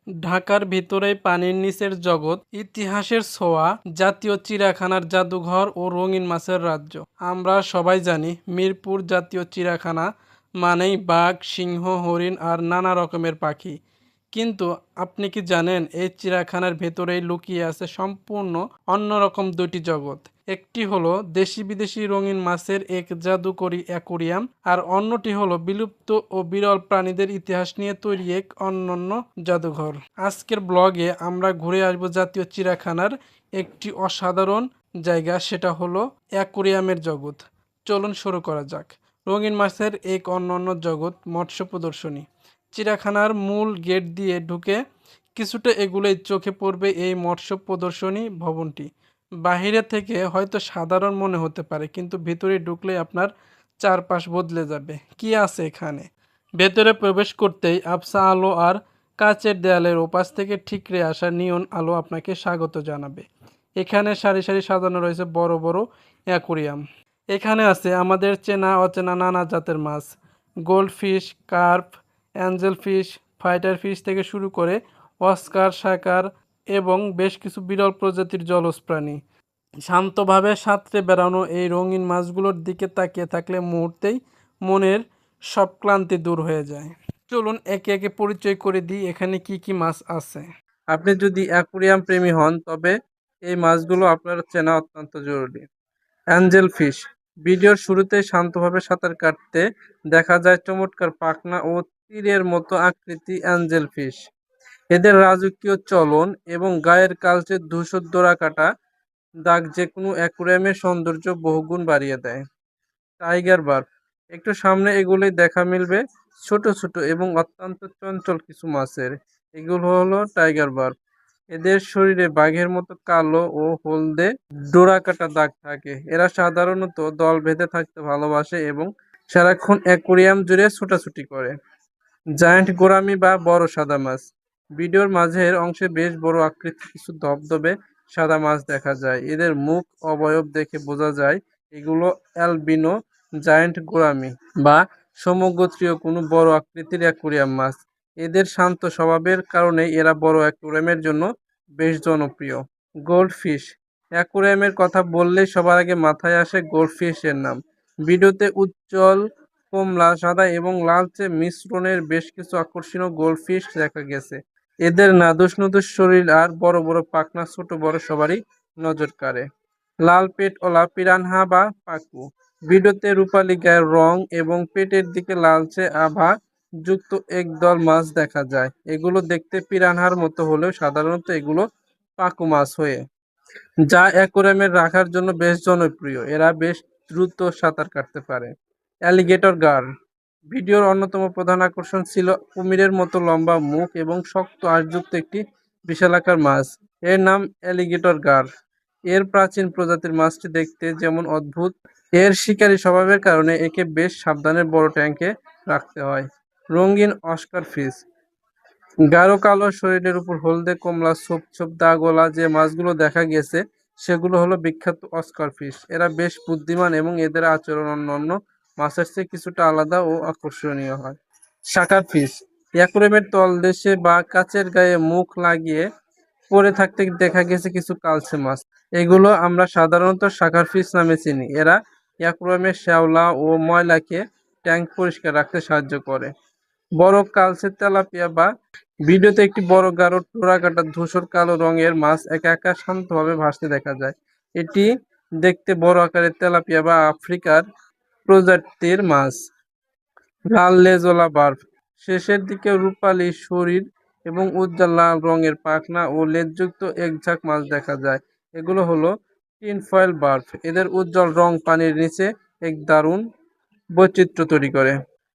ঢাকার ভিতরেই পানির নিচের জগৎ, ইতিহাসের ছোঁয়া, জাতীয় চিড়িয়াখানার জাদুঘর ও রঙিন মাছের রাজ্য। আমরা সবাই জানি মিরপুর জাতীয় চিড়িয়াখানা মানেই বাঘ, সিংহ, হরিণ আর নানা রকমের পাখি। কিন্তু আপনি কি জানেন এই চিড়িয়াখানার ভেতরেই লুকিয়ে আছে সম্পূর্ণ অন্যরকম দুটি জগৎ। একটি হলো দেশি বিদেশি রঙিন মাছের এক জাদুকরী অ্যাকোরিয়াম, আর অন্যটি হলো বিলুপ্ত ও বিরল প্রাণীদের ইতিহাস নিয়ে তৈরি এক অনন্য জাদুঘর। আজকের ব্লগে আমরা ঘুরে আসবো জাতীয় চিড়িয়াখানার একটি অসাধারণ জায়গা, সেটা হলো অ্যাকোরিয়ামের জগৎ। চলুন শুরু করা যাক। রঙিন মাছের এক অনন্য জগৎ, মৎস্য প্রদর্শনী। চিড়িয়াখানার মূল গেট দিয়ে ঢুকে কিছুটা এগুলোই চোখে পড়বে এই মৎস্য প্রদর্শনী ভবনটি। বাহিরে থেকে হয়তো সাধারণ মনে হতে পারে, কিন্তু ভিতরে ঢুকলে আপনার চারপাশ বদলে যাবে। কি আছে এখানে? ভেতরে প্রবেশ করতেই আবছা আলো আর কাচের দেয়ালের ওপাশ থেকে ঠিকরে আসা নিয়ন আলো আপনাকে স্বাগত জানাবে। এখানে সারি সারি সাজানো রয়েছে বড় বড় অ্যাকোরিয়াম। এখানে আছে আমাদের চেনা অচেনা নানা জাতের মাছ, gold fish, carp, angel fish, fighter fish থেকে শুরু করে অস্কার, শাকার এবং বেশ কিছু বিরল প্রজাতির জলজ প্রাণী। শান্তভাবে সাঁতরে বেড়ানো এই রঙিন মাছগুলোর দিকে তাকিয়ে থাকলে মুহূর্তেই মনের সব ক্লান্তি দূর হয়ে যায়। চলুন একে একে পরিচয় করে দিই এখানে কি কি মাছ আছে। আপনি যদি অ্যাকুরিয়াম প্রেমী হন তবে এই মাছগুলো আপনার চেনা অত্যন্ত জরুরি। Angel fish. ভিডিওর শুরুতেই শান্তভাবে সাঁতার কাটতে দেখা যায় চমৎকার পাখনা ও তীরের মতো আকৃতি অ্যাঞ্জেল ফিশ। এদের রাজকীয় চলন এবং গায়ের কালচে ধূসর ডোরাকাটা দাগ যে কোনো অ্যাকুরিয়ামের সৌন্দর্য বহুগুণ বাড়িয়ে দেয়। Tiger verb. একটু সামনে এগুলোই দেখা মিলবে ছোট ছোট এবং অত্যন্ত চঞ্চল কিছু মাছের। এগুলো হলো টাইগার বার্ব। এদের শরীরে বাঘের মতো কালো ও হলদে ডোরাকাটা দাগ থাকে। এরা সাধারণত দল বেঁধে থাকতে ভালোবাসে এবং সারাক্ষণ অ্যাকুরিয়াম জুড়ে ছোটাছুটি করে। জায়ান্ট গোরামি বা বড় সাদা মাছ। ভিডিওর মাঝের অংশে বেশ বড় আকৃতির কিছু ধবধবে সাদা মাছ দেখা যায়। এদের মুখ অবয়ব দেখে বোঝা যায় এগুলো অ্যালবিনো জায়ান্ট গোরামি বা সমগোত্রীয় কোনো বড় আকৃতির অ্যাকুরিয়াম মাছ। এদের শান্ত স্বভাবের কারণে এরা বড় অ্যাকুরিয়ামের জন্য বেশ জনপ্রিয়। গোল্ডফিশ। অ্যাকুরিয়ামের কথা বললেই সবার আগে মাথায় আসে গোল্ডফিশের নাম। ভিডিওতে উজ্জ্বল কমলা, সাদা এবং লালচে মিশ্রণের বেশ কিছু আকর্ষণীয় গোল্ডফিশ দেখা গেছে। এদের নাদুস নুদুস শরীর আর বড় বড় পাখনা ছোট বড় সবারই নজর কাড়ে। লাল পেটওয়ালা পিরানহা বা পাকু। ভিডিওতে রূপালী গায়ের রং এবং পেটের দিকে লালচে আভা যুক্ত একদল মাছ দেখা যায়। এগুলো দেখতে পিরানহার মতো হলেও সাধারণত এগুলো পাকু মাছ হয়ে, যা অ্যাকুরিয়ামে রাখার জন্য বেশ জনপ্রিয়। এরা বেশ দ্রুত সাঁতার কাটতে পারে। অ্যালিগেটর গার। ভিডিওর অন্যতম প্রধান আকর্ষণ ছিল কুমিরের মতো লম্বা মুখ এবং শক্ত আঁশযুক্ত একটি বিশালাকার মাছ। এর নাম অ্যালিগেটর গার। এর প্রাচীন প্রজাতির মাছটি দেখতে যেমন অদ্ভুত, এর শিকারী স্বভাবের কারণে একে বেশ সাবধানে বড় ট্যাঙ্কে রাখতে হয়। রঙিন অস্কার ফিশ। গাঢ় কালো শরীরের উপর হলদে কমলা ছোপ ছোপ দাগওয়ালা যে মাছগুলো দেখা গেছে সেগুলো হলো বিখ্যাত অস্কার ফিশ। এরা বেশ বুদ্ধিমান এবং এদের আচরণ অন্যান্য মাছের চেয়ে কিছুটা আলাদা ও আকর্ষণীয় হয়। শাকার ফিশ। অ্যাকুরিয়ামের তলদেশে বা কাচের গায়ে মুখ লাগিয়ে পড়ে থাকতে দেখা গেছে কিছু কালচে মাছ। এগুলো আমরা সাধারণত শাকার ফিশ নামে চিনি। এরা অ্যাকুরিয়ামের শ্যাওলা ও ময়লাকে ট্যাঙ্ক পরিষ্কার রাখতে সাহায্য করে। বড় কালচে তেলাপিয়া বা ভিডিওতে একটি বড় গাঢ় ডোরাকাটা ধূসর কালো রঙের মাছ একা একা শান্তভাবে ভাসতে দেখা যায়। এটি দেখতে বড় আকারের তেলাপিয়া বা আফ্রিকার প্রজাতির মাছ। লাল লেজওয়ালা বার্ব। শেষের দিকে রূপালী শরীর এবং উজ্জ্বল লাল রঙের পাখনা ও লেজযুক্ত একঝাঁক মাছ দেখা যায়। এগুলো হলো টিনফয়েল বার্ব। এদের উজ্জ্বল রং পানির নিচে এক দারুণ বৈচিত্র্য তৈরি করে।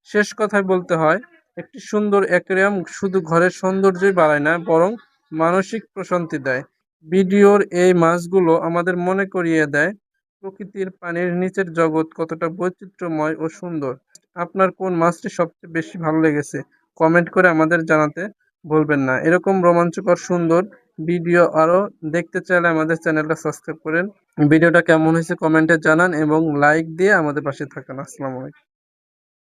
শেষ কথায় বলতে হয়, একটি সুন্দর অ্যাকুরিয়াম শুধু ঘরের সৌন্দর্যই বাড়ায় না, বরং মানসিক প্রশান্তি দেয়। ভিডিওর এই মাছগুলো আমাদের মনে করিয়ে দেয় প্রকৃতির পানির নিচের জগৎ কতটা বৈচিত্র্যময় ও সুন্দর। আপনার কোন মাছটি সবচেয়ে বেশি ভালো লেগেছে কমেন্ট করে আমাদের জানাতে ভুলবেন না। এরকম রোমাঞ্চকর সুন্দর ভিডিও আরও দেখতে চাইলে আমাদের চ্যানেলটা সাবস্ক্রাইব করেন। ভিডিওটা কেমন হয়েছে কমেন্টে জানান এবং লাইক দিয়ে আমাদের পাশে থাকুন। আসসালামু আলাইকুম।